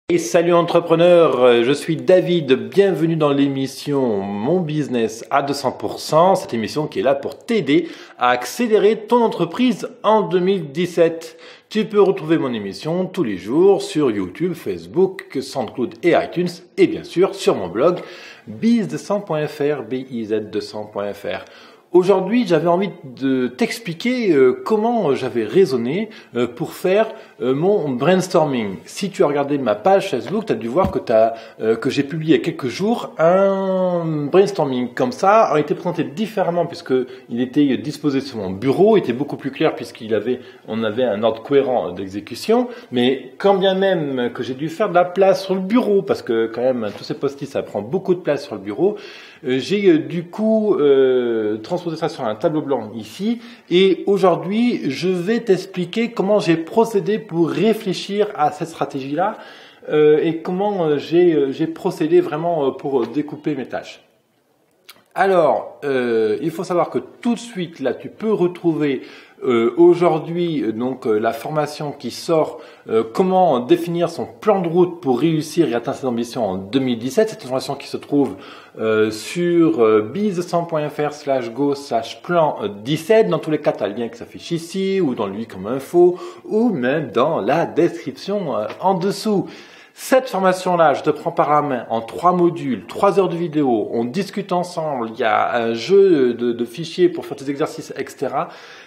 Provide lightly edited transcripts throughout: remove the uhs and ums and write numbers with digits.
Et salut entrepreneur, je suis David, bienvenue dans l'émission Mon Business à 200%, cette émission qui est là pour t'aider à accélérer ton entreprise en 2017. Tu peux retrouver mon émission tous les jours sur YouTube, Facebook, SoundCloud et iTunes et bien sûr sur mon blog biz200.fr, biz200.fr. Aujourd'hui, j'avais envie de t'expliquer comment j'avais raisonné pour faire mon brainstorming. Si tu as regardé ma page Facebook, tu as dû voir que j'ai publié il y a quelques jours un brainstorming. Comme ça, a été présenté différemment puisque il était disposé sur mon bureau, il était beaucoup plus clair on avait un ordre cohérent d'exécution. Mais quand bien même que j'ai dû faire de la place sur le bureau, parce que quand même tous ces post-it ça prend beaucoup de place sur le bureau, j'ai du coup transposé ça sur un tableau blanc ici et aujourd'hui je vais t'expliquer comment j'ai procédé pour réfléchir à cette stratégie-là et comment j'ai procédé vraiment pour découper mes tâches. Alors, il faut savoir que tout de suite là tu peux retrouver aujourd'hui la formation qui sort comment définir son plan de route pour réussir et atteindre ses ambitions en 2017. C'est une formation qui se trouve sur biz100.fr/go/plan 17. Dans tous les cas, tu as le lien qui s'affiche ici ou dans lui comme info ou même dans la description en dessous. Cette formation-là, je te prends par la main en 3 modules, 3 heures de vidéo, on discute ensemble, il y a un jeu de fichiers pour faire tes exercices, etc.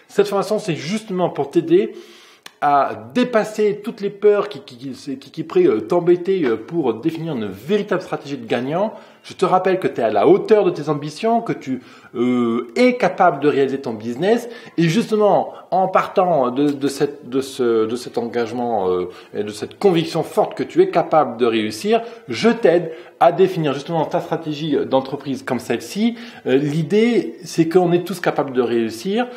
Cette formation, c'est justement pour t'aider à dépasser toutes les peurs qui pourraient t'embêter pour définir une véritable stratégie de gagnant. Je te rappelle que tu es à la hauteur de tes ambitions, que tu es capable de réaliser ton business et justement en partant de cet engagement et de cette conviction forte que tu es capable de réussir, je t'aide à définir justement ta stratégie d'entreprise comme celle-ci. L'idée, c'est qu'on est tous capables de réussir.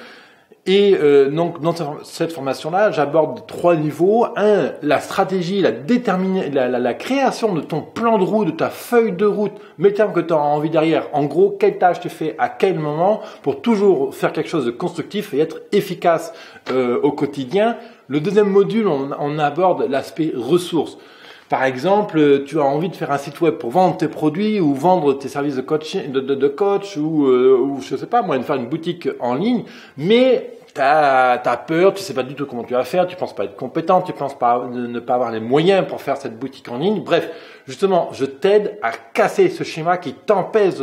Et donc dans cette formation-là, j'aborde 3 niveaux. La stratégie, la création de ton plan de route, de ta feuille de route, mais le terme que tu as envie derrière. En gros, quelle tâche tu fais à quel moment pour toujours faire quelque chose de constructif et être efficace au quotidien. Le deuxième module, on aborde l'aspect ressources. Par exemple, tu as envie de faire un site web pour vendre tes produits ou vendre tes services de coaching, de coach ou je sais pas moi, de faire une boutique en ligne, mais t'as peur, tu sais pas du tout comment tu vas faire, tu penses pas être compétent, tu penses pas ne pas avoir les moyens pour faire cette boutique en ligne. Bref, justement, je t'aide à casser ce schéma qui t'empêche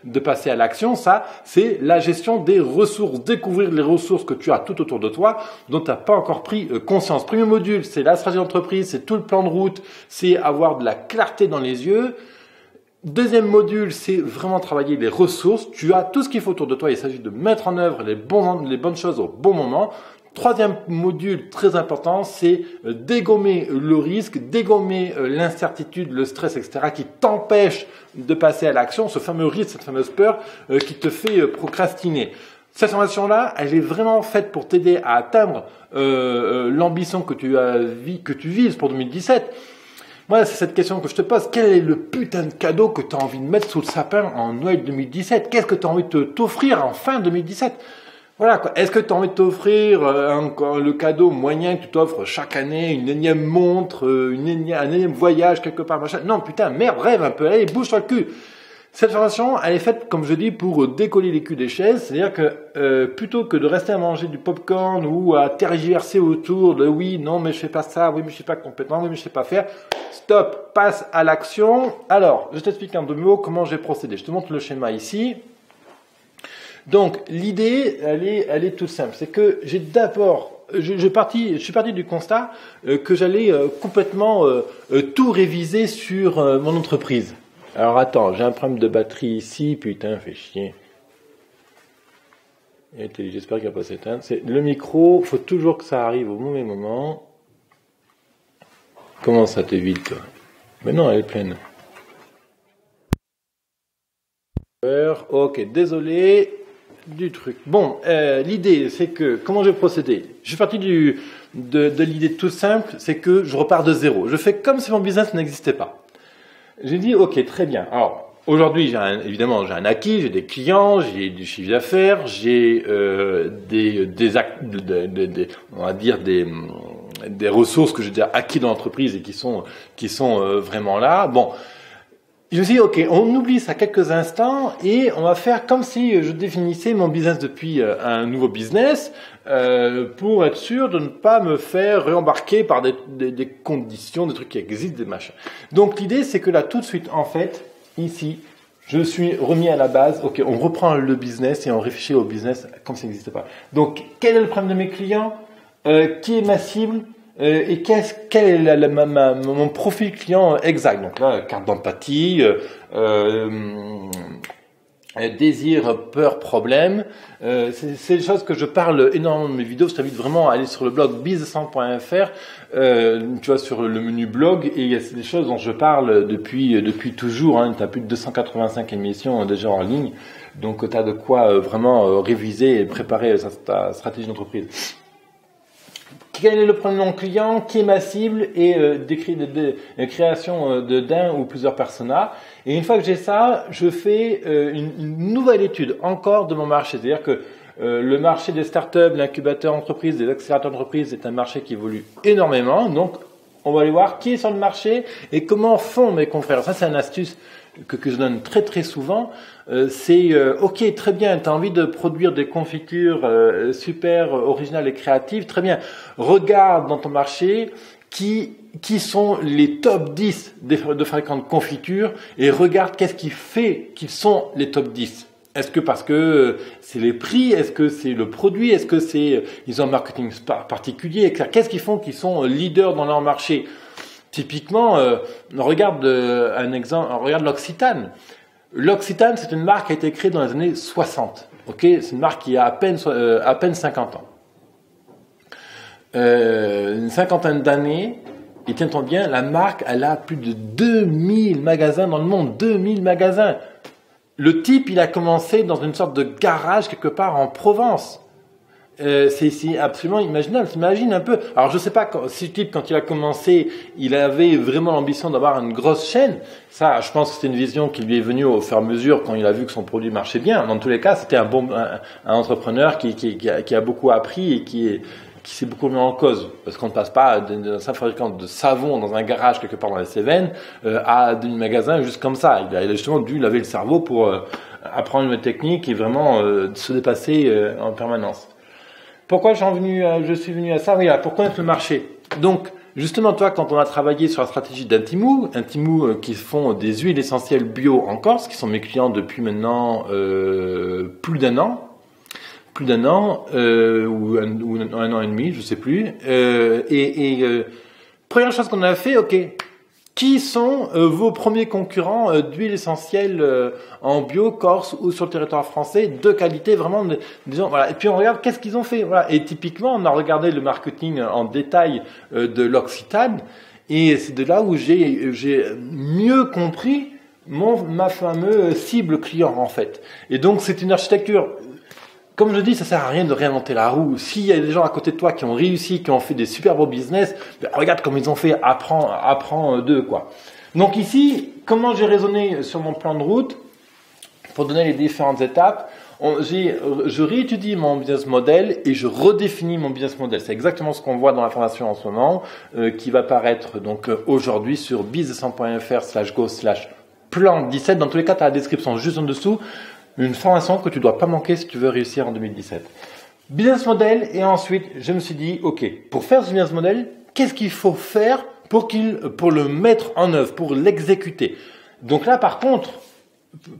de passer à l'action. Ça, c'est la gestion des ressources, découvrir les ressources que tu as tout autour de toi, dont tu n'as pas encore pris conscience. Premier module, c'est la stratégie d'entreprise, c'est tout le plan de route, c'est avoir de la clarté dans les yeux. Deuxième module, c'est vraiment travailler les ressources. Tu as tout ce qu'il faut autour de toi, il s'agit de mettre en œuvre les bonnes choses au bon moment. Troisième module très important, c'est dégommer le risque, dégommer l'incertitude, le stress, etc. qui t'empêche de passer à l'action, ce fameux risque, cette fameuse peur qui te fait procrastiner. Cette formation-là, elle est vraiment faite pour t'aider à atteindre l'ambition que tu vises pour 2017. Moi, c'est cette question que je te pose. Quel est le putain de cadeau que tu as envie de mettre sous le sapin en Noël 2017? Qu'est-ce que tu as envie de t'offrir en fin 2017? Voilà quoi. Est-ce que tu as envie de t'offrir le cadeau moyen que tu t'offres chaque année, une énième montre, un énième voyage quelque part, machin? Non, putain, merde, rêve un peu, allez, bouge-toi le cul. Cette formation, elle est faite, comme je dis, pour décoller les culs des chaises. C'est-à-dire que plutôt que de rester à manger du popcorn ou à tergiverser autour de oui, non, mais je fais pas ça, oui, mais je suis pas compétent, oui, mais je sais pas faire. Stop, passe à l'action. Alors, je t'explique en 2 mots comment j'ai procédé. Je te montre le schéma ici. Donc, l'idée, elle est toute simple. C'est que j'ai d'abord, je suis parti du constat que j'allais complètement tout réviser sur mon entreprise. Alors attends, j'ai un problème de batterie ici, putain, fait chier. J'espère qu'il va pas s'éteindre. C'est le micro, faut toujours que ça arrive au mauvais moment. Comment ça t'évite, toi? Mais non, elle est pleine. Ok, désolé du truc. Bon, l'idée, c'est que, comment j'ai procédé? Je suis parti de l'idée toute simple, c'est que je repars de zéro. Je fais comme si mon business n'existait pas. J'ai dit, ok, très bien. Alors, aujourd'hui, évidemment, j'ai un acquis, j'ai des clients, j'ai du chiffre d'affaires, j'ai des ressources que j'ai déjà acquis dans l'entreprise et qui sont vraiment là. Bon, je me suis dit, ok, on oublie ça quelques instants et on va faire comme si je définissais mon business depuis un nouveau business pour être sûr de ne pas me faire réembarquer par des conditions, des trucs qui existent, des machins. Donc l'idée, c'est que là, tout de suite, en fait, ici, je suis remis à la base. Ok, on reprend le business et on réfléchit au business comme ça n'existait pas. Donc, quel est le problème de mes clients? Qui est ma cible? Et quel est mon profil client exact? Donc là, carte d'empathie, désir, peur, problème. C'est des choses que je parle énormément dans mes vidéos. Je t'invite vraiment à aller sur le blog business100.fr, tu vois, sur le menu blog, et c'est des choses dont je parle depuis toujours. Hein. Tu as plus de 285 émissions déjà en ligne, donc tu as de quoi vraiment réviser et préparer ta stratégie d'entreprise. Quel est le problème de mon client? Qui est ma cible? Et création d'un ou plusieurs personas. Et une fois que j'ai ça, je fais une nouvelle étude encore de mon marché. C'est-à-dire que le marché des startups, l'incubateur entreprise, des accélérateurs d'entreprise est un marché qui évolue énormément. Donc, on va aller voir qui est sur le marché et comment font mes confrères. Ça, c'est une astuce que je donne très très souvent. Ok, très bien, tu as envie de produire des confitures super originales et créatives, très bien. Regarde dans ton marché qui sont les top 10 de fabricants de confitures et regarde qu'est-ce qui fait qu'ils sont les top 10. Est-ce que parce que c'est les prix? Est-ce que c'est le produit? Est-ce que ils ont un marketing particulier, etc. Qu'est-ce qui font qu'ils sont leaders dans leur marché? Typiquement, regarde un exemple, regarde l'Occitane. L'Occitane, c'est une marque qui a été créée dans les années 60. Ok, c'est une marque qui a à peine 50 ans. Une cinquantaine d'années, et tiens-toi bien, la marque, elle a plus de 2000 magasins dans le monde. 2000 magasins. Le type, il a commencé dans une sorte de garage quelque part en Provence. C'est absolument imaginable. T'imagines un peu. Alors je sais pas si le type, quand il a commencé, il avait vraiment l'ambition d'avoir une grosse chaîne. Ça, je pense que c'est une vision qui lui est venue au fur et à mesure quand il a vu que son produit marchait bien. Dans tous les cas, c'était un entrepreneur qui a beaucoup appris et qui s'est beaucoup mis en cause. Parce qu'on ne passe pas d'un simple fabricant de savon dans un garage quelque part dans les Cévennes à un magasin juste comme ça. Il a justement dû laver le cerveau pour apprendre une technique et vraiment se dépasser en permanence. Pourquoi je suis venu à ça? Oui, pour connaître le marché. Donc, justement, toi, quand on a travaillé sur la stratégie d'Intimou qui font des huiles essentielles bio en Corse, qui sont mes clients depuis maintenant plus d'un an, ou un an et demi, je sais plus. Première chose qu'on a fait, ok. Qui sont vos premiers concurrents d'huile essentielle en bio, Corse ou sur le territoire français, de qualité vraiment disons, voilà. Et puis on regarde qu'est-ce qu'ils ont fait. Voilà. Et typiquement, on a regardé le marketing en détail de l'Occitane, et c'est de là où j'ai mieux compris ma fameuse cible client en fait. Et donc c'est une architecture. Comme je dis, ça sert à rien de réinventer la roue. S'il y a des gens à côté de toi qui ont réussi, qui ont fait des super beaux business, ben regarde comme ils ont fait, apprends d'eux, quoi. Donc ici, comment j'ai raisonné sur mon plan de route pour donner les différentes étapes? Je réétudie mon business model et je redéfinis mon business model. C'est exactement ce qu'on voit dans la formation en ce moment, qui va paraître donc aujourd'hui sur business100.fr/go/plan 17. Dans tous les cas, tu as la description juste en dessous. Une formation que tu dois pas manquer si tu veux réussir en 2017. Business model, et ensuite, je me suis dit, ok, pour faire ce business model, qu'est-ce qu'il faut faire pour le mettre en œuvre, pour l'exécuter? Donc là, par contre,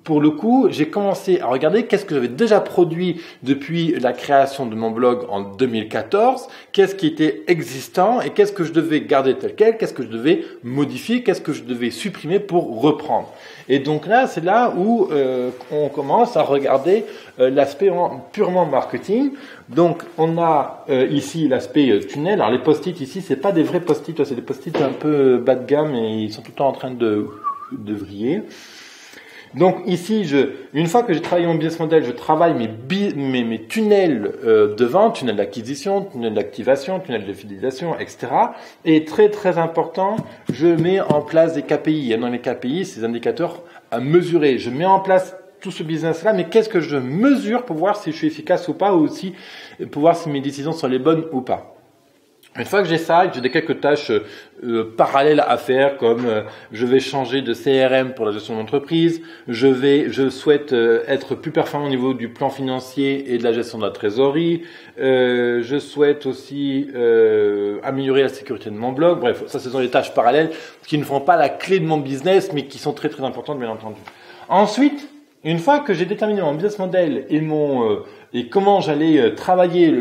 pour le coup, j'ai commencé à regarder qu'est-ce que j'avais déjà produit depuis la création de mon blog en 2014, qu'est-ce qui était existant et qu'est-ce que je devais garder tel quel, qu'est-ce que je devais modifier, qu'est-ce que je devais supprimer pour reprendre. Et donc là, c'est là où on commence à regarder l'aspect purement marketing. Donc on a ici l'aspect tunnel. Alors les post-it ici, c'est pas des vrais post-it, c'est des post-it un peu bas de gamme et ils sont tout le temps en train de vriller. Donc ici, une fois que j'ai travaillé mon business model, je travaille mes tunnels de vente, tunnels d'acquisition, tunnels d'activation, tunnels de fidélisation, etc. Et très très important, je mets en place des KPI. Et dans les KPI, ces indicateurs à mesurer. Je mets en place tout ce business-là, mais qu'est-ce que je mesure pour voir si je suis efficace ou pas, ou aussi pour voir si mes décisions sont les bonnes ou pas. Une fois que j'ai ça, j'ai quelques tâches parallèles à faire, comme je vais changer de CRM pour la gestion d'entreprise, je souhaite être plus performant au niveau du plan financier et de la gestion de la trésorerie, je souhaite aussi améliorer la sécurité de mon blog. Bref, ça ce sont des tâches parallèles qui ne font pas la clé de mon business, mais qui sont très très importantes bien entendu. Ensuite, une fois que j'ai déterminé mon business model et comment j'allais travailler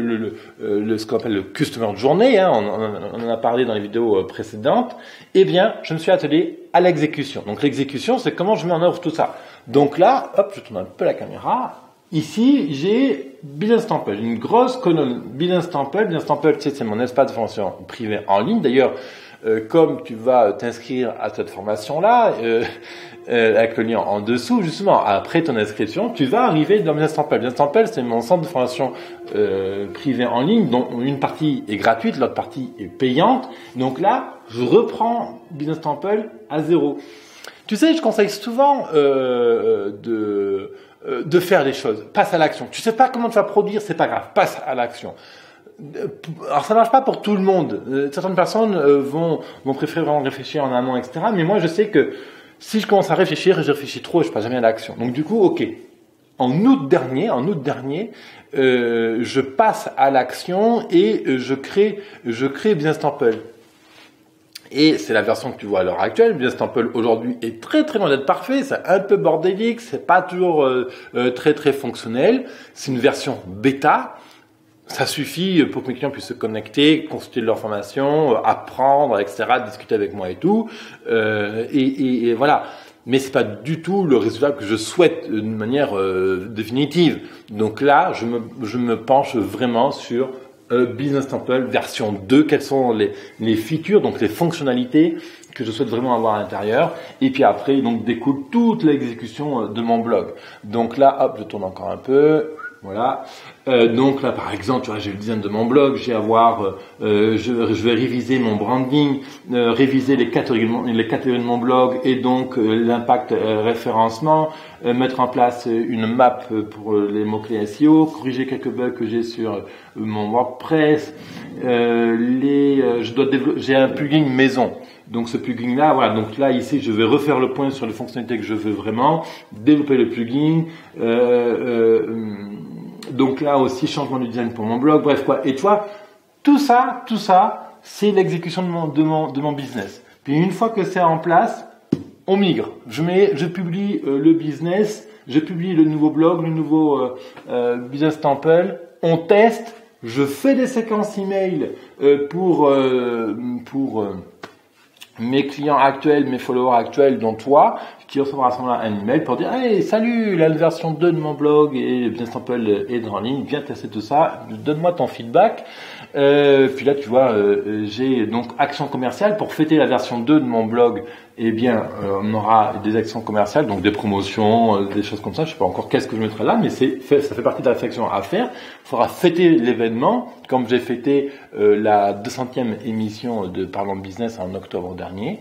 ce qu'on appelle le customer de journée, hein, on en a parlé dans les vidéos précédentes, eh bien, je me suis attelé à l'exécution. Donc l'exécution, c'est comment je mets en œuvre tout ça. Donc là, hop, je tourne un peu la caméra. Ici, j'ai Business Temple, une grosse colonne Business Temple. Business Temple, tu sais, c'est mon espace de formation privée en ligne. D'ailleurs, comme tu vas t'inscrire à cette formation-là, avec le lien en dessous, justement, après ton inscription, tu vas arriver dans Business Temple. Business Temple, c'est mon centre de formation privé en ligne, dont une partie est gratuite, l'autre partie est payante. Donc là, je reprends Business Temple à zéro. Tu sais, je conseille souvent de faire les choses. Passe à l'action. Tu sais pas comment tu vas produire, c'est pas grave. Passe à l'action. Alors ça marche pas pour tout le monde. Certaines personnes vont préférer vraiment réfléchir en amont, etc. Mais moi, je sais que si je commence à réfléchir, je réfléchis trop et je passe jamais à l'action. Donc du coup, ok. En août dernier, je passe à l'action et je crée Business Temple. Et c'est la version que tu vois à l'heure actuelle. Business Temple aujourd'hui est très très loin d'être parfait. C'est un peu bordélique, c'est pas toujours très très fonctionnel. C'est une version bêta. Ça suffit pour que mes clients puissent se connecter, consulter leur formation, apprendre, etc., discuter avec moi et tout. Et voilà. Mais c'est pas du tout le résultat que je souhaite d'une manière définitive. Donc là, je me penche vraiment sur Business Temple version 2. Quelles sont les features, donc les fonctionnalités que je souhaite vraiment avoir à l'intérieur. Et puis après, donc découle toute l'exécution de mon blog. Donc là, hop, je tourne encore un peu. Voilà. Donc là, par exemple, tu vois, j'ai le design de mon blog, je vais réviser mon branding, réviser les catégories de mon blog et donc l'impact référencement, mettre en place une map pour les mots-clés SEO, corriger quelques bugs que j'ai sur mon WordPress. J'ai un plugin maison. Donc ce plugin là, voilà. Donc là ici, je vais refaire le point sur les fonctionnalités que je veux vraiment, développer le plugin. Donc là aussi, changement du design pour mon blog, bref quoi. Et tu vois, tout ça, c'est l'exécution de mon business. Puis une fois que c'est en place, on migre. Je publie le business, je publie le nouveau blog, le nouveau Business Temple. On teste. Je fais des séquences email pour mes clients actuels, mes followers actuels, dont toi, qui recevra à ce moment-là un email pour dire hey, salut, la version 2 de mon blog et Business Temple est en ligne, viens tester tout ça, donne-moi ton feedback. Puis là, tu vois, j'ai donc action commerciale pour fêter la version 2 de mon blog. Eh bien, on aura des actions commerciales, donc des promotions, des choses comme ça. Je sais pas encore qu'est-ce que je mettrai là, mais ça fait partie de la réflexion à faire. Il faudra fêter l'événement, comme j'ai fêté la 200e émission de Parlons Business en octobre dernier.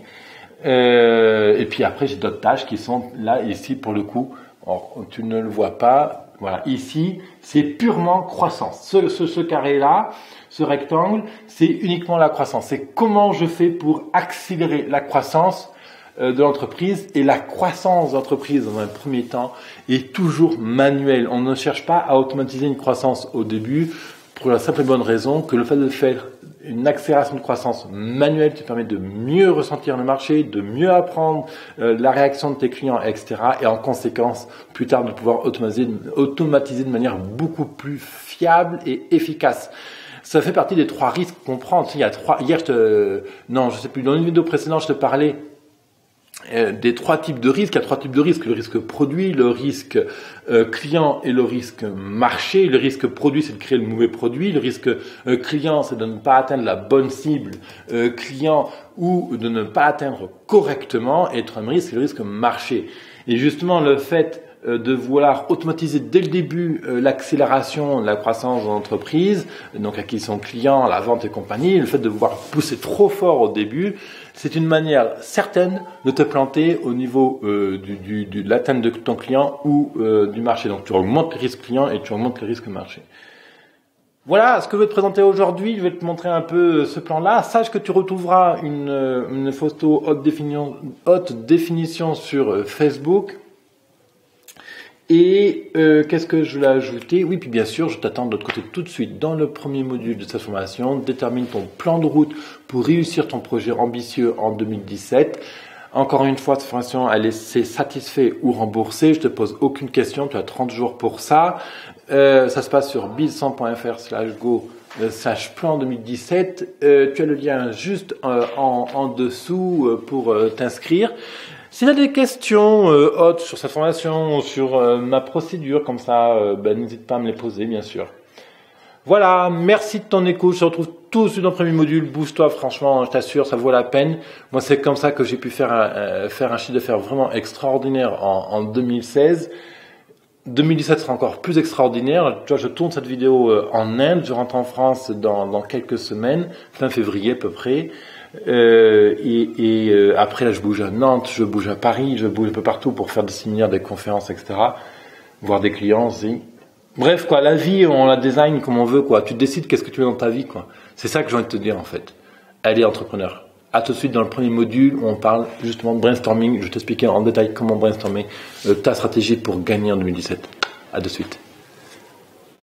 Et puis après, j'ai d'autres tâches qui sont là, ici, pour le coup. Alors, tu ne le vois pas. Voilà, ici, c'est purement croissance. Ce carré-là, ce rectangle, c'est uniquement la croissance. C'est comment je fais pour accélérer la croissance de l'entreprise. Et la croissance d'entreprise, dans un premier temps, est toujours manuelle. On ne cherche pas à automatiser une croissance au début, pour la simple et bonne raison que le fait de faire une accélération de croissance manuelle te permet de mieux ressentir le marché, de mieux apprendre la réaction de tes clients, etc. Et en conséquence, plus tard, de pouvoir automatiser de manière beaucoup plus fiable et efficace. Ça fait partie des 3 risques qu'on prend. Tu sais, il y a 3. Hier, je sais plus. Dans une vidéo précédente, je te parlais des 3 types de risques. Il y a 3 types de risques. Le risque produit, le risque client et le risque marché. Le risque produit, c'est de créer le mauvais produit. Le risque client, c'est de ne pas atteindre la bonne cible client ou de ne pas atteindre correctement. Et le troisième risque, c'est le risque marché. Et justement, le fait de vouloir automatiser dès le début l'accélération de la croissance de l'entreprise, donc acquisition client, la vente et compagnie, le fait de vouloir pousser trop fort au début, c'est une manière certaine de te planter au niveau de l'atteinte de ton client ou du marché. Donc tu augmentes les risques clients et tu augmentes les risques marché. Voilà ce que je vais te présenter aujourd'hui. Je vais te montrer un peu ce plan-là. Sache que tu retrouveras une photo haute définition sur Facebook. Et qu'est-ce que je voulais ajouter? Oui, puis bien sûr, je t'attends de l'autre côté tout de suite dans le premier module de cette formation. Détermine ton plan de route pour réussir ton projet ambitieux en 2017. Encore une fois, cette formation, c'est satisfait ou remboursé. Je te pose aucune question. Tu as 30 jours pour ça. Ça se passe sur biz100.fr/go/plan 2017. Tu as le lien juste en dessous pour t'inscrire. Si tu as des questions hautes sur cette formation, sur ma procédure, comme ça, n'hésite pas à me les poser, bien sûr. Voilà, merci de ton écoute. Je te retrouve tout de suite dans le premier module. Bouge-toi, franchement, je t'assure, ça vaut la peine. Moi, c'est comme ça que j'ai pu faire un chiffre d'affaires vraiment extraordinaire en 2016. 2017 sera encore plus extraordinaire. Tu vois, je tourne cette vidéo en Inde. Je rentre en France dans quelques semaines, fin février à peu près. Après, là, je bouge à Nantes, je bouge à Paris, je bouge un peu partout pour faire des séminaires, des conférences, etc. Voir des clients aussi. Bref, quoi, la vie, on la design comme on veut, quoi. Tu décides qu'est-ce que tu veux dans ta vie, quoi. C'est ça que j'ai envie de te dire, en fait. Allez, entrepreneur. À tout de suite dans le premier module où on parle justement de brainstorming. Je vais t'expliquer en détail comment brainstormer ta stratégie pour gagner en 2017. À de suite.